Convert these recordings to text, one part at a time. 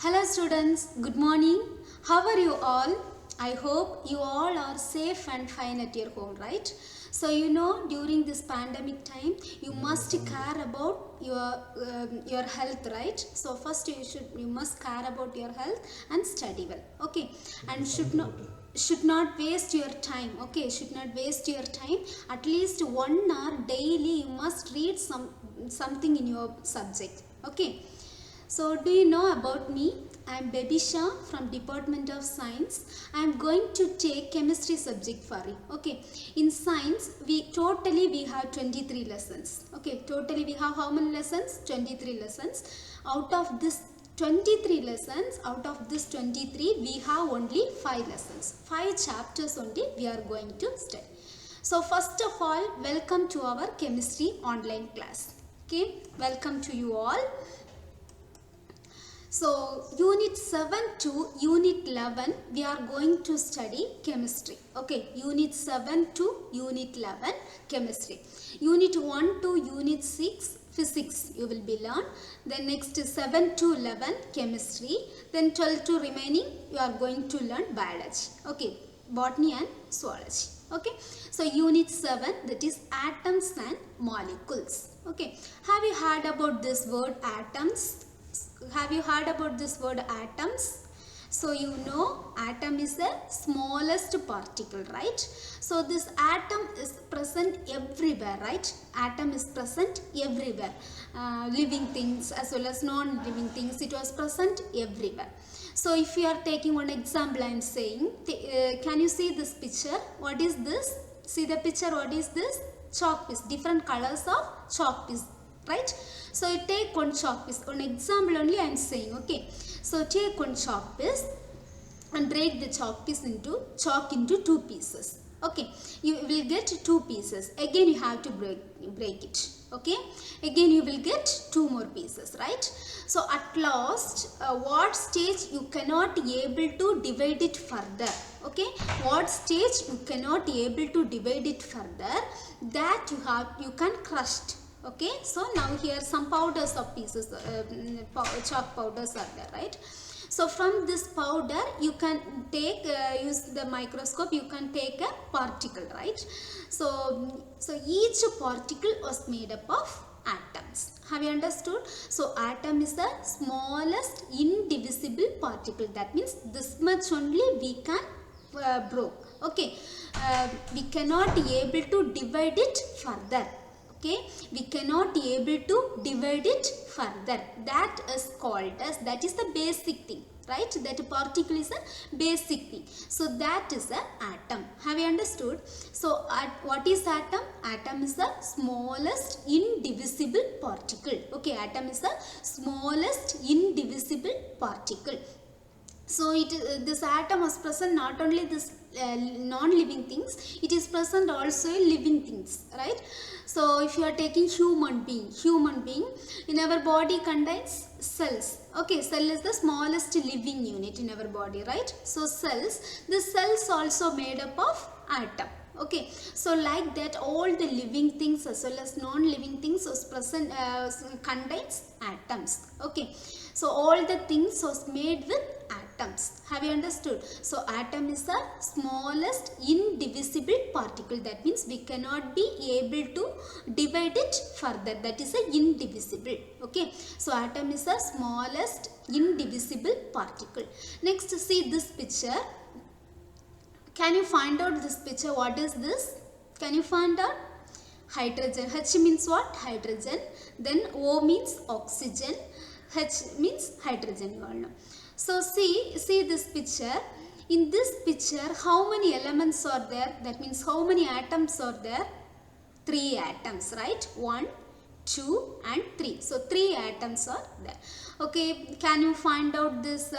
Hello students, good morning. How are you all? I hope you all are safe and fine at your home, right? So during this pandemic time, you must care about your health, right? So first you must care about your health and study well, okay? And should not waste your time, okay? Should not waste your time. At least 1 hour daily you must read something in your subject, okay? So do you know about me? I am Babisha from Department of Science. I am going to take chemistry subject for you. Okay. In science, we have 23 lessons. Okay. Totally we have how many lessons? 23 lessons. Out of this 23 lessons, out of this 23, we have only 5 lessons. 5 chapters only we are going to study. So first of all, welcome to our chemistry online class. Okay. Welcome to you all. So unit 7 to unit 11 we are going to study chemistry. Okay, unit 7 to unit 11 chemistry. Unit 1 to unit 6 physics you will be learn. Then next 7 to 11 chemistry. Then 12 to remaining you are going to learn biology. Okay, botany and zoology. Okay, so unit 7, that is atoms and molecules. Okay, have you heard about this word atoms? Have you heard about this word atoms? So you know atom is the smallest particle, right? So this atom is present everywhere, right? Atom is present everywhere. Living things as well as non-living things, it was present everywhere. So if you are taking one example, I am saying, can you see this picture? What is this? See the picture, what is this? Chalk piece, different colors of chalk piece, right? So you take one chalk piece, one example only I am saying, okay? So take one chalk piece and break the chalk into 2 pieces. Okay, you will get 2 pieces. Again you have to break it. Okay, again you will get 2 more pieces, right? So at last, what stage you cannot able to divide it further? Okay, what stage you cannot able to divide it further? That you can crush it. Okay, so now here some powders of pieces, chalk powders are there, right? So from this powder you can take, use the microscope, you can take a particle, right? So each particle was made up of atoms. Have you understood? So atom is the smallest indivisible particle. That means this much only we can broke. Okay, we cannot able to divide it further. Okay, we cannot able to divide it further. That is called as, that is the basic thing, right? That particle is a basic thing. So that is the atom. Have you understood? So what is atom? Atom is the smallest indivisible particle. Okay, atom is the smallest indivisible particle. So this atom was present not only this non-living things, it is present also in living things, right? So if you are taking human being in our body contains cells. Okay, cell is the smallest living unit in our body, right? So cells, the cells also made up of atom. Okay, so like that all the living things as well as non-living things was present, contains atoms. Okay, so all the things was made with atoms. Have you understood? So atom is the smallest indivisible particle. That means we cannot be able to divide it further. That is a indivisible. Okay, so atom is the smallest indivisible particle. Next, see this picture. Can you find out this picture? What is this? Can you find out? Hydrogen. H means what? Hydrogen. Then O means oxygen. H means hydrogen, you all know. So see this picture. In this picture, how many elements are there? That means how many atoms are there? 3 atoms, right? 1, 2 and 3. So 3 atoms are there. Okay, can you find out this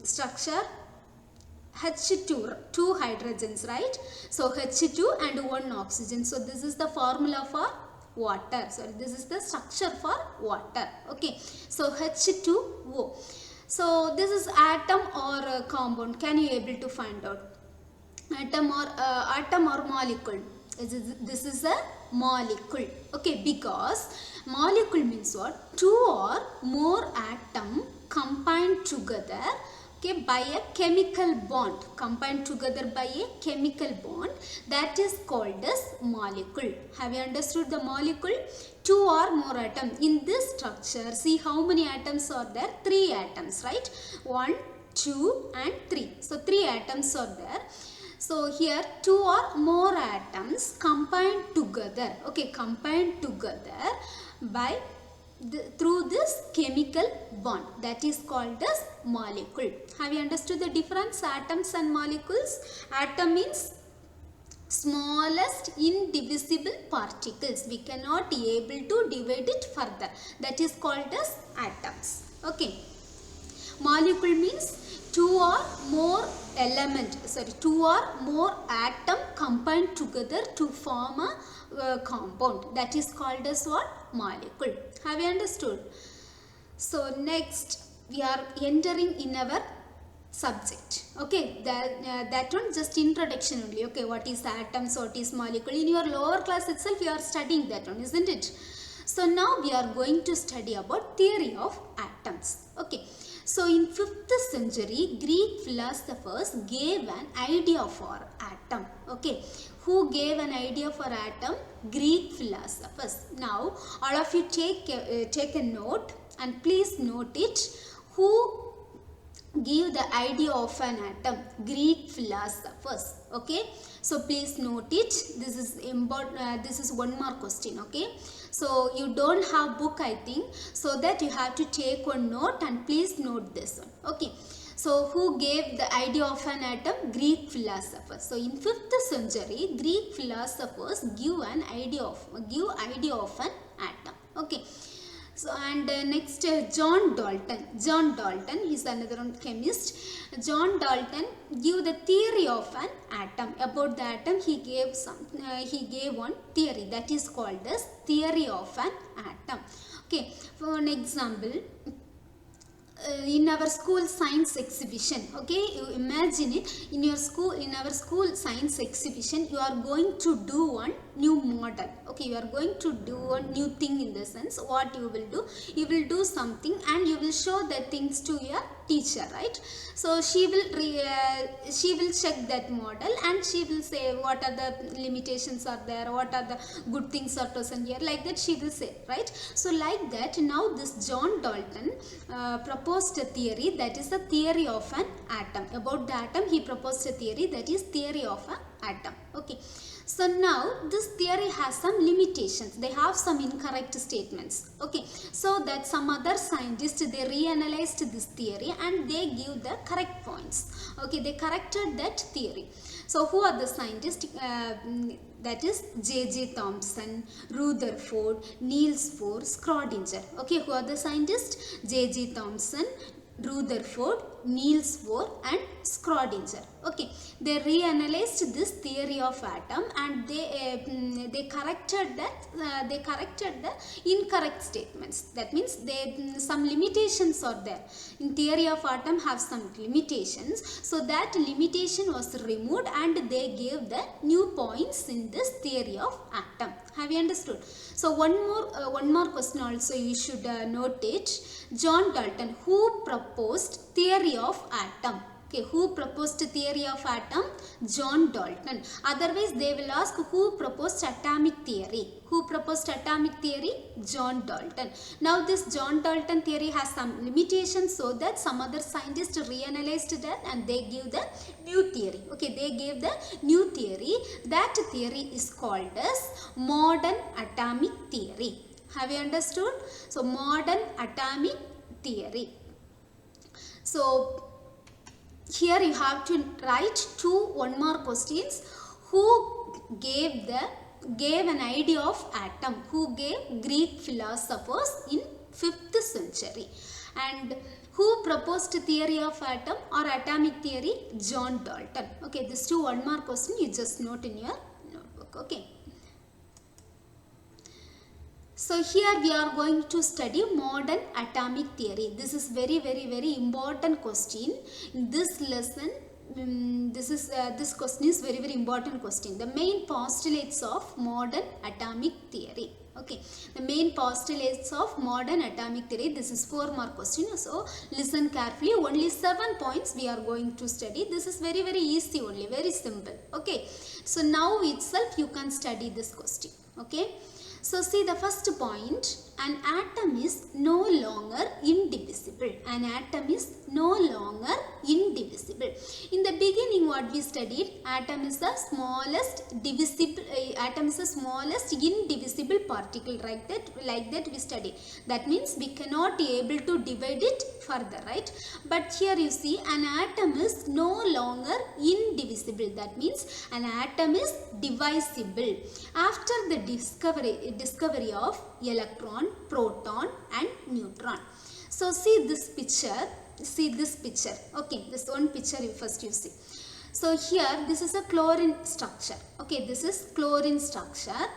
structure? H2, 2 hydrogens, right? So H2 and 1 oxygen. So this is the formula for water. So this is the structure for water. Okay, so H2O. So this is atom or compound. Can you able to find out? Atom or molecule? This is a molecule. Okay, because molecule means what? Two or more atom combined together, okay, by a chemical bond, combined together by a chemical bond, that is called as molecule. Have you understood the molecule? Two or more atoms. In this structure, see how many atoms are there? 3 atoms, right? 1, 2 and 3. So 3 atoms are there. So here 2 or more atoms combined together, okay, combined together by through this chemical bond, that is called as molecule. Have you understood the difference, atoms and molecules? Atom means smallest indivisible particles. We cannot be able to divide it further. That is called as atoms. Okay. Molecule means two or more two or more atom combined together to form a compound. That is called as what? Molecule. Have you understood? So next we are entering in our subject. Okay, that one just introduction only. Okay, what is atoms, what is molecule? In your lower class itself you are studying that one, isn't it? So now we are going to study about theory of atoms. Okay. So in 5th century, Greek philosophers gave an idea for atom. Okay, who gave an idea for atom? Greek philosophers. Now all of you take a note and please note it. Who give the idea of an atom? Greek philosophers. Okay, so please note it. This is important. This is 1 mark question. Okay, so you don't have book, I think, so that you have to take one note and please note this one. Okay, so who gave the idea of an atom? Greek philosophers. So in 5th century, Greek philosophers give idea of an atom. Okay. So and next John Dalton. John Dalton is another one chemist. John Dalton give the theory of an atom. About the atom, he gave one theory, that is called as theory of an atom. Okay, for an example, in our school science exhibition, okay, you imagine it, in our school science exhibition, you are going to do one new model. Okay, you are going to do a new thing. In the sense, what you will do something and you will show the things to your teacher, right? So she will check that model and she will say what are the limitations are there, what are the good things are present here, like that she will say, right? So like that, now this John Dalton proposed a theory, that is the theory of an atom. About the atom, he proposed a theory, that is theory of an atom. Okay. So now this theory has some limitations. They have some incorrect statements. Okay, so that some other scientists, they reanalyzed this theory and they give the correct points. Okay, they corrected that theory. So who are the scientists? That is J.J. Thomson, Rutherford, Niels Bohr, Schrödinger. Okay, who are the scientists? J.J. Thomson, Rutherford, Niels Bohr and Schrödinger. Okay, they reanalyzed this theory of atom and they corrected the incorrect statements. That means some limitations are there. In theory of atom have some limitations, so that limitation was removed and they gave the new points in this theory of atom. Have you understood? So one more question also you should note it. John Dalton, who proposed theory of atom? Okay, who proposed theory of atom? John Dalton. Otherwise, they will ask who proposed atomic theory. Who proposed atomic theory? John Dalton. Now, this John Dalton theory has some limitations, so that some other scientists reanalyzed that and they give the new theory. Okay, they gave the new theory. That theory is called as modern atomic theory. Have you understood? So, modern atomic theory. So, here you have to write 2 1-mark questions. Who gave an idea of atom? Who gave? Greek philosophers in 5th century. And who proposed theory of atom or atomic theory? John Dalton. Okay, these 2 1-mark questions you just note in your notebook. Okay. So here we are going to study modern atomic theory. This is very important question. In this lesson this question is very important question. The main postulates of modern atomic theory. Okay, the main postulates of modern atomic theory. This is 4-mark question, so listen carefully. Only 7 points we are going to study. This is very easy only, very simple. Okay, so now itself you can study this question. Okay, so see the first point, an atom is no longer indivisible. An atom is no longer indivisible. In the beginning what we studied, atom is the smallest divisible, atom is the smallest indivisible particle, right? Like that we studied. That means we cannot be able to divide it further, right? But here you see an atom is no longer indivisible. That means an atom is divisible after the discovery of electron, proton and neutron. So see this picture. Okay, this one picture first you see. So here this is a chlorine structure. Okay, this is chlorine structure.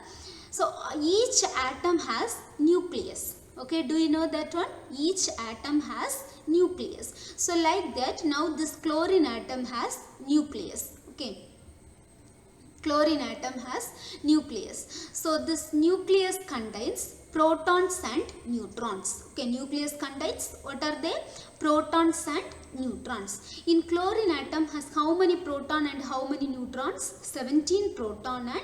So each atom has nucleus. Okay, do you know that one? Each atom has nucleus. So like that, now this chlorine atom has nucleus. Okay, chlorine atom has nucleus. So this nucleus contains protons and neutrons. Okay, nucleus contains, what are they? Protons and neutrons. In chlorine atom has how many proton and how many neutrons? 17 proton and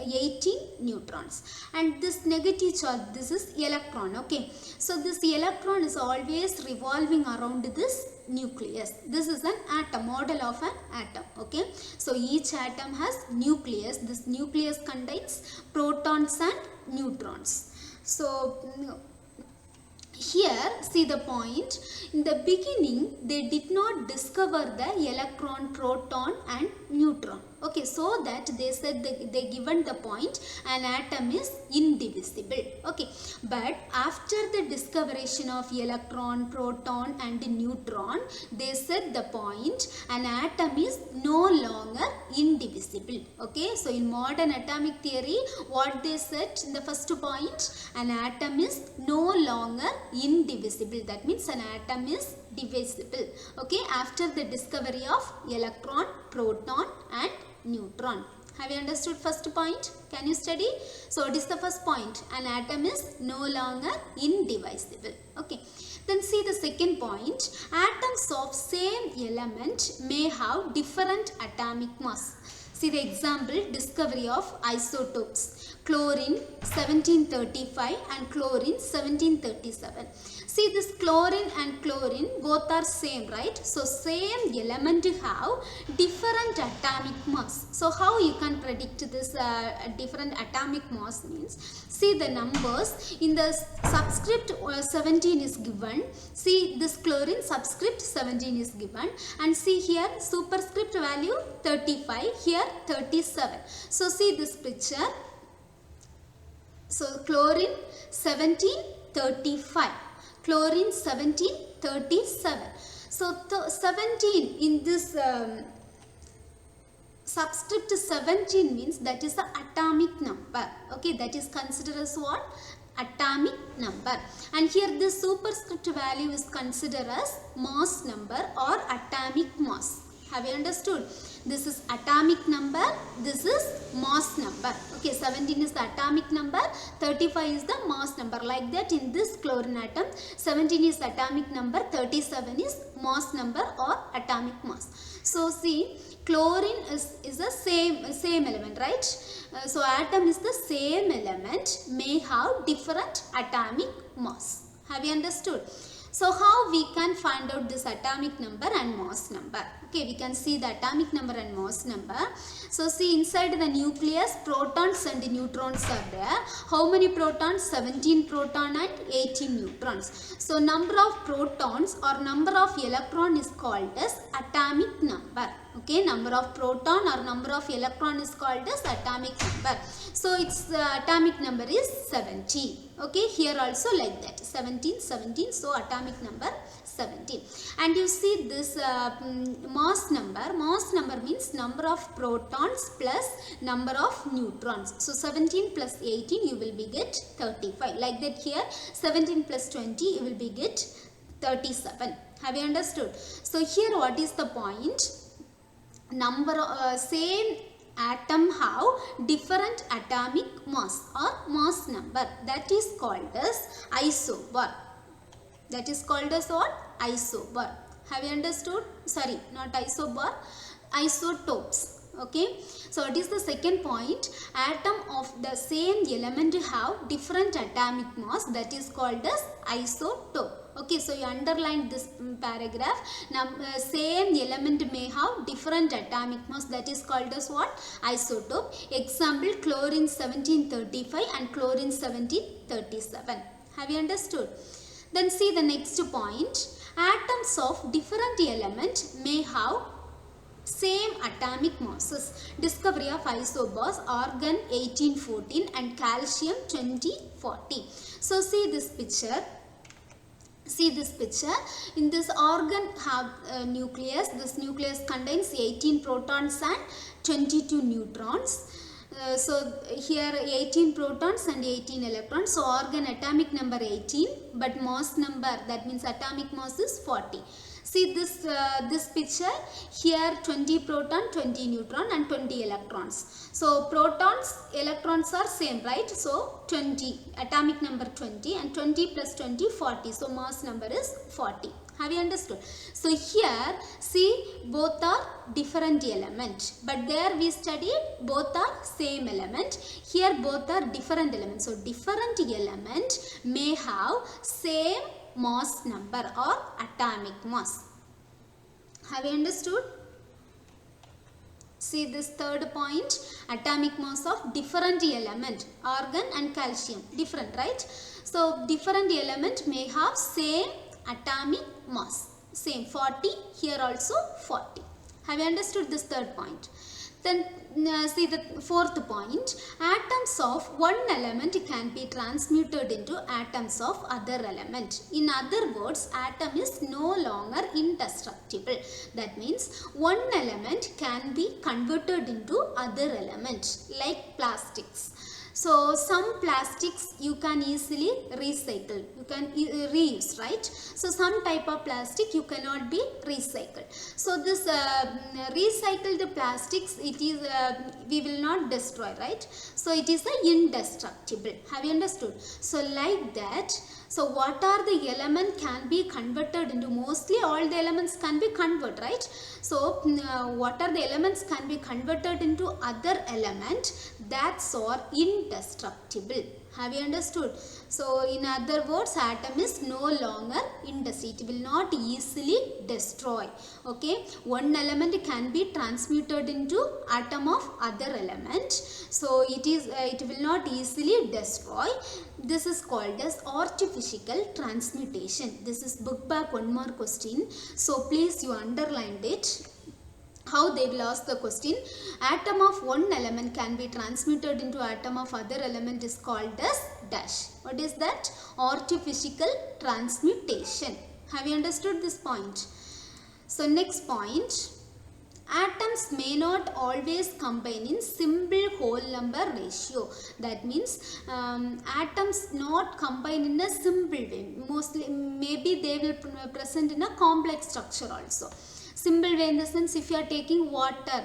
18 neutrons. And this negative charge, this is electron. Okay, so this electron is always revolving around this nucleus. This is an atom, model of an atom. Okay, so each atom has nucleus. This nucleus contains protons and neutrons. So here see the point, in the beginning they did not discover the electron, proton and neutron. Okay, so that they said they given the point an atom is indivisible. Okay, but after the discovery of electron, proton and neutron, they said the point an atom is no longer indivisible. Okay, so in modern atomic theory what they said in the first point, an atom is no longer indivisible. That means an atom is divisible. Okay, after the discovery of electron, proton and neutron. Have you understood first point? Can you study? So what is the first point? An atom is no longer indivisible. Okay. Then see the second point. Atoms of same element may have different atomic mass. See the example, discovery of isotopes. Chlorine 1735 and chlorine 1737. See this chlorine and chlorine both are same, right? So same element have different atomic mass. So how you can predict this different atomic mass means, see the numbers in the subscript 17 is given. See this chlorine subscript 17 is given, and see here superscript value 35, here 37. So see this picture. So chlorine 1735. Chlorine 1737. So 17 in this subscript 17 means that is the atomic number. Okay, that is considered as what? Atomic number. And here this superscript value is considered as mass number or atomic mass. Have you understood? This is atomic number, this is mass number. Okay, 17 is the atomic number, 35 is the mass number. Like that in this chlorine atom, 17 is atomic number, 37 is mass number or atomic mass. So see, chlorine is the same element, right? So atom is the same element, may have different atomic mass. Have you understood? So how we can find out this atomic number and mass number? Okay, we can see the atomic number and mass number. So see, inside the nucleus protons and neutrons are there. How many protons? 17 proton and 18 neutrons. So number of protons or number of electron is called as atomic number. Okay, number of proton or number of electron is called as atomic number. So its atomic number is 17. Okay, here also like that, 17. So atomic number 17. And you see this mass number means number of protons plus number of neutrons. So 17 plus 18 you will be get 35. Like that here 17 plus 20 you will be get 37. Have you understood? So here what is the point? number same atom have different atomic mass or mass number, that is called as isobar. That is called as what? Isobar. Have you understood? Sorry, not isobar, isotopes. Okay, so it is the second point. Atom of the same element have different atomic mass, that is called as isotope. Okay, so you underline this paragraph. Now same element may have different atomic mass, that is called as what? Isotope. Example, chlorine 1735 and chlorine 1737. Have you understood? Then see the next point. Atoms of different element may have same atomic masses. Discovery of isobars, argon 1814 and calcium 2040. So see this picture. See this picture. In this argon have nucleus. This nucleus contains 18 protons and 22 neutrons. So here 18 protons and 18 electrons. So argon atomic number 18, but mass number, that means atomic mass, is 40. See this picture. Here 20 proton, 20 neutron and 20 electrons. So protons, electrons are same, right? So 20, atomic number 20, and 20 plus 20, 40. So mass number is 40. Have you understood? So here see, both are different element, but there we studied both are same element. Here both are different elements. So different element may have same mass number or atomic mass. Have you understood? See this third point. Atomic mass of different element, argon and calcium, different, right? So different element may have same atomic mass, same 40. Here also 40. Have you understood this third point? Then see the fourth point. Atoms of one element can be transmuted into atoms of other element. In other words, atom is no longer indestructible. That means one element can be converted into other element, like plastics. So some plastics you can easily recycle, you can reuse, right? So some type of plastic you cannot be recycled. So this recycled plastics, it is we will not destroy, right? So it is indestructible. Have you understood? So like that. So what are the element can be converted into? Mostly all the elements can be converted, right? So what are the elements can be converted into other element? That's are indestructible. Have you understood? So in other words, atom is no longer indestructible. It will not easily destroy. Okay, one element can be transmuted into atom of other element. So it will not easily destroy. This is called as artificial transmutation. This is book back one more question. So please you underlined it. How they will ask the question. Atom of one element can be transmuted into atom of other element is called as dash. What is that? Artificial transmutation. Have you understood this point? So next point. Atoms may not always combine in simple whole number ratio. That means atoms not combine in a simple way. Mostly maybe they will present in a complex structure also. Simple way in the sense, if you are taking water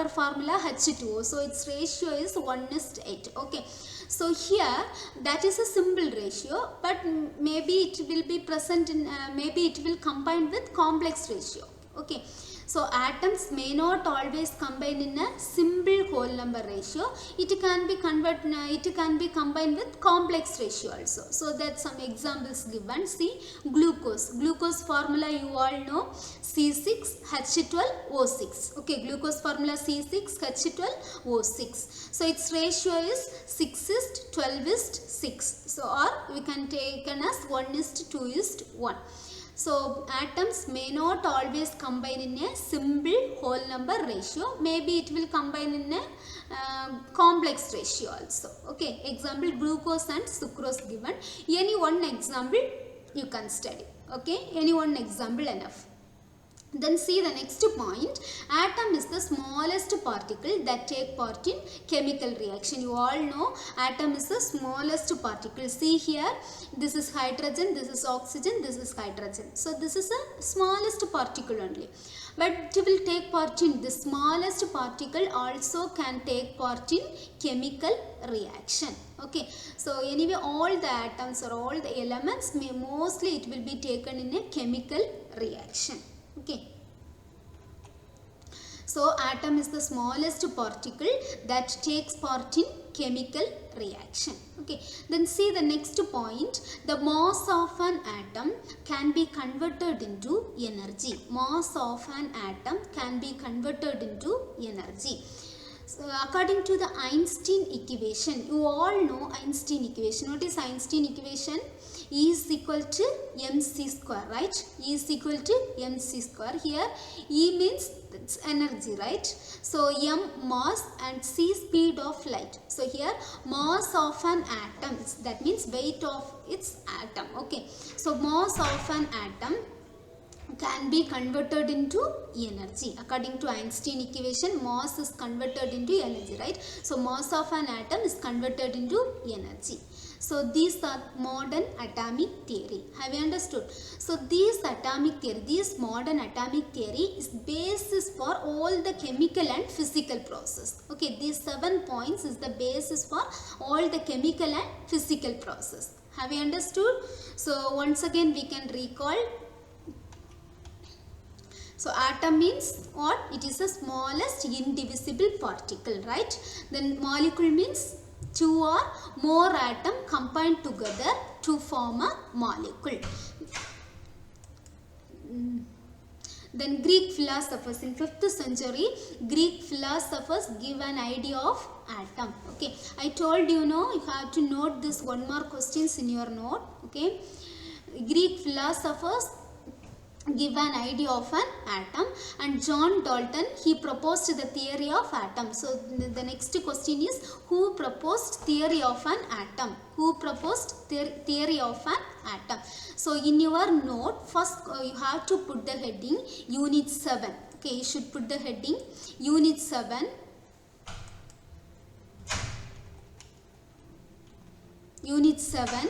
formula H2O, so its ratio is 1:8. Okay, so here that is a simple ratio, but maybe it will be present in maybe it will combine with complex ratio. Okay, so atoms may not always combine in a simple whole number ratio. It can be combined with complex ratio also. So that some examples given. See, glucose formula you all know, C6H12O6. Okay, glucose formula C6H12O6. So its ratio is 6:12:6. So or we can take as 1:2:1. So atoms may not always combine in a simple whole number ratio. Maybe it will combine in a complex ratio also. Okay, example glucose and sucrose given. Any one example you can study. Okay, any one example enough. Then see the next point. Atom is the smallest particle that take part in chemical reaction. You all know atom is the smallest particle. See here, this is hydrogen, this is oxygen, this is hydrogen. So this is the smallest particle only. But it will take part in, the smallest particle also can take part in chemical reaction. Okay, so anyway all the atoms or all the elements mostly it will be taken in a chemical reaction. Okay, so atom is the smallest particle that takes part in chemical reaction. Okay, then see the next point. The mass of an atom can be converted into energy. Mass of an atom can be converted into energy. So according to the Einstein equation, you all know Einstein equation. What is Einstein equation? E is equal to mc square, right? E is equal to mc square. Here E means it's energy, right? So m mass and c speed of light. So here mass of an atom, that means weight of its atom. Okay, so mass of an atom can be converted into energy. According to Einstein equation, mass is converted into energy, right? So mass of an atom is converted into energy. So these are modern atomic theory. Have you understood? So this atomic theory, this modern atomic theory is basis for all the chemical and physical process. Okay, these 7 points is the basis for all the chemical and physical process. Have you understood? So once again we can recall. So atom means what? It is the smallest indivisible particle, right? Then molecule means 2 or more atoms combined together to form a molecule. Then Greek philosophers in 5th century, Greek philosophers give an idea of atom. Okay, I told you, you have to note this 1 more questions in your note. Okay, Greek philosophers give an idea of an atom, and John Dalton, he proposed the theory of atom. So the next question is, who proposed theory of an atom? Who proposed theory of an atom? So in your note, first you have to put the heading unit 7. Okay, you should put the heading unit 7. Unit 7.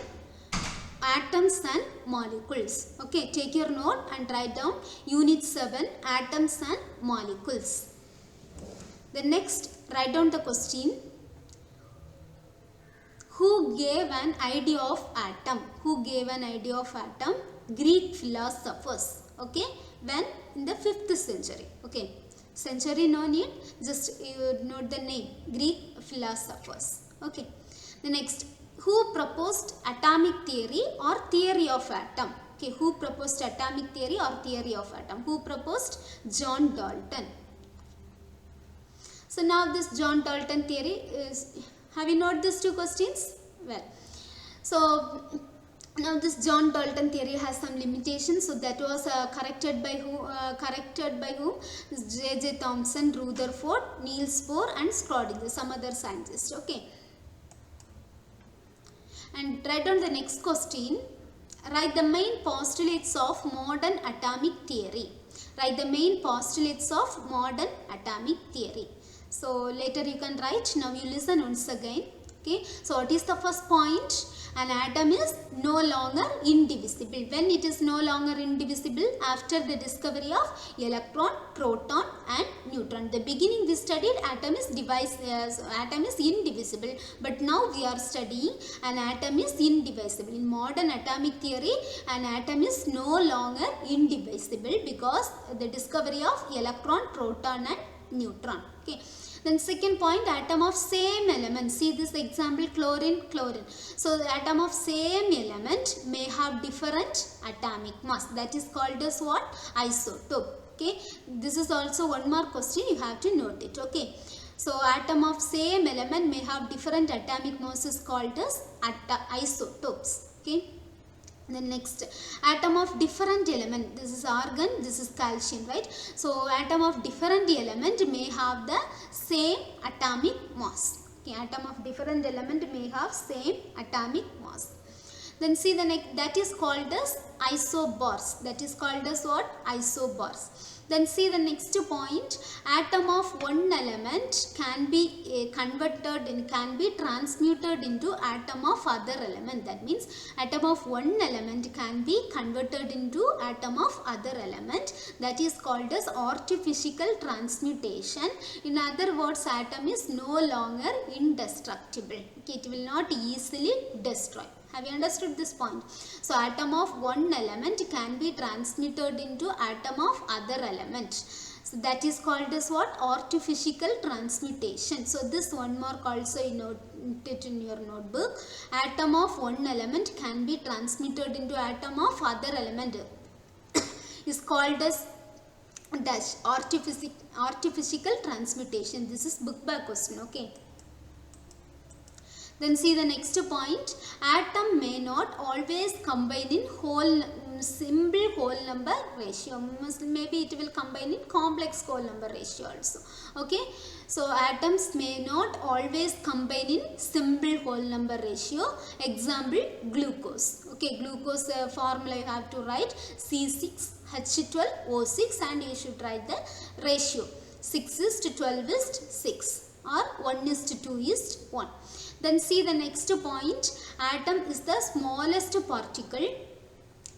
Atoms and molecules. Okay, take your note and write down unit 7, atoms and molecules. The next, write down the question. Who gave an idea of atom? Who gave an idea of atom? Greek philosophers. Okay, when? In the 5th century. Okay, century no need, just note the name, Greek philosophers. Okay, the next, who proposed atomic theory or theory of atom? Okay, who proposed atomic theory or theory of atom? Who proposed? John Dalton. So now this John Dalton theory is, have you noted these 2 questions? Well, so now this John Dalton theory has some limitations. So that was corrected by whom? J.J. Thomson, Rutherford, Niels Bohr and Schrödinger, some other scientists. Okay. And write down the next question. Write the main postulates of modern atomic theory. Write the main postulates of modern atomic theory. So later you can write. Now you listen once again. Okay. So what is the first point? An atom is no longer indivisible. When it is no longer indivisible? After the discovery of electron, proton and neutron. The beginning we studied atom is indivisible, but now we are studying an atom is indivisible. In modern atomic theory, an atom is no longer indivisible because the discovery of electron, proton and neutron. Okay. Then second point, atom of same element. See this example, chlorine, chlorine. So the atom of same element may have different atomic mass. That is called as what? Isotope. Okay. This is also 1 more question. You have to note it. Okay. So atom of same element may have different atomic mass is called as isotopes. Okay. The next, atom of different element, this is argon, this is calcium, right? So atom of different element may have the same atomic mass. Okay, atom of different element may have same atomic mass. Then see the next, that is called as isobars. That is called as what? Isobars. Then see the next point, atom of one element can be can be transmuted into atom of other element. That means atom of one element can be converted into atom of other element. That is called as artificial transmutation. In other words, atom is no longer indestructible. Okay, it will not easily destroy. Have you understood this point? So atom of one element can be transmuted into atom of other element. So that is called as what? Artificial transmutation. So this one mark also you note it in your notebook. Atom of one element can be transmuted into atom of other element is called as dash artificial transmutation. This is book back question. Okay. Then see the next point, atom may not always combine in simple whole number ratio. Maybe it will combine in complex whole number ratio also. Okay, so atoms may not always combine in simple whole number ratio. Example, glucose. Okay, glucose formula you have to write C6H12O6 and you should write the ratio. 6 is to 12 is to 6 or 1 is to 2 is to 1. Then see the next point, atom is the smallest particle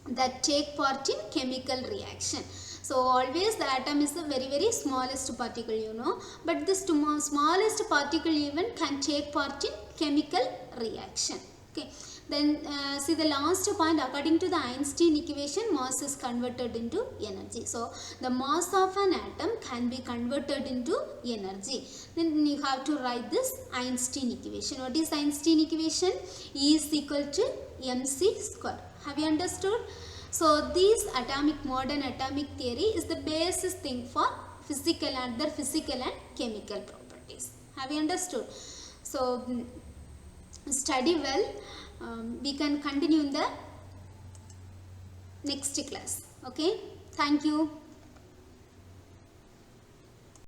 that take part in chemical reaction. So always the atom is the very smallest particle, you know, but this smallest particle even can take part in chemical reaction. Okay. Then see the last point, according to the Einstein equation, mass is converted into energy. So the mass of an atom can be converted into energy. Then you have to write this Einstein equation. What is Einstein equation? E is equal to mc square. Have you understood? So this modern atomic theory is the basis thing for physical and other physical and chemical properties. Have you understood? So study well. We can continue in the next class. Okay, thank you.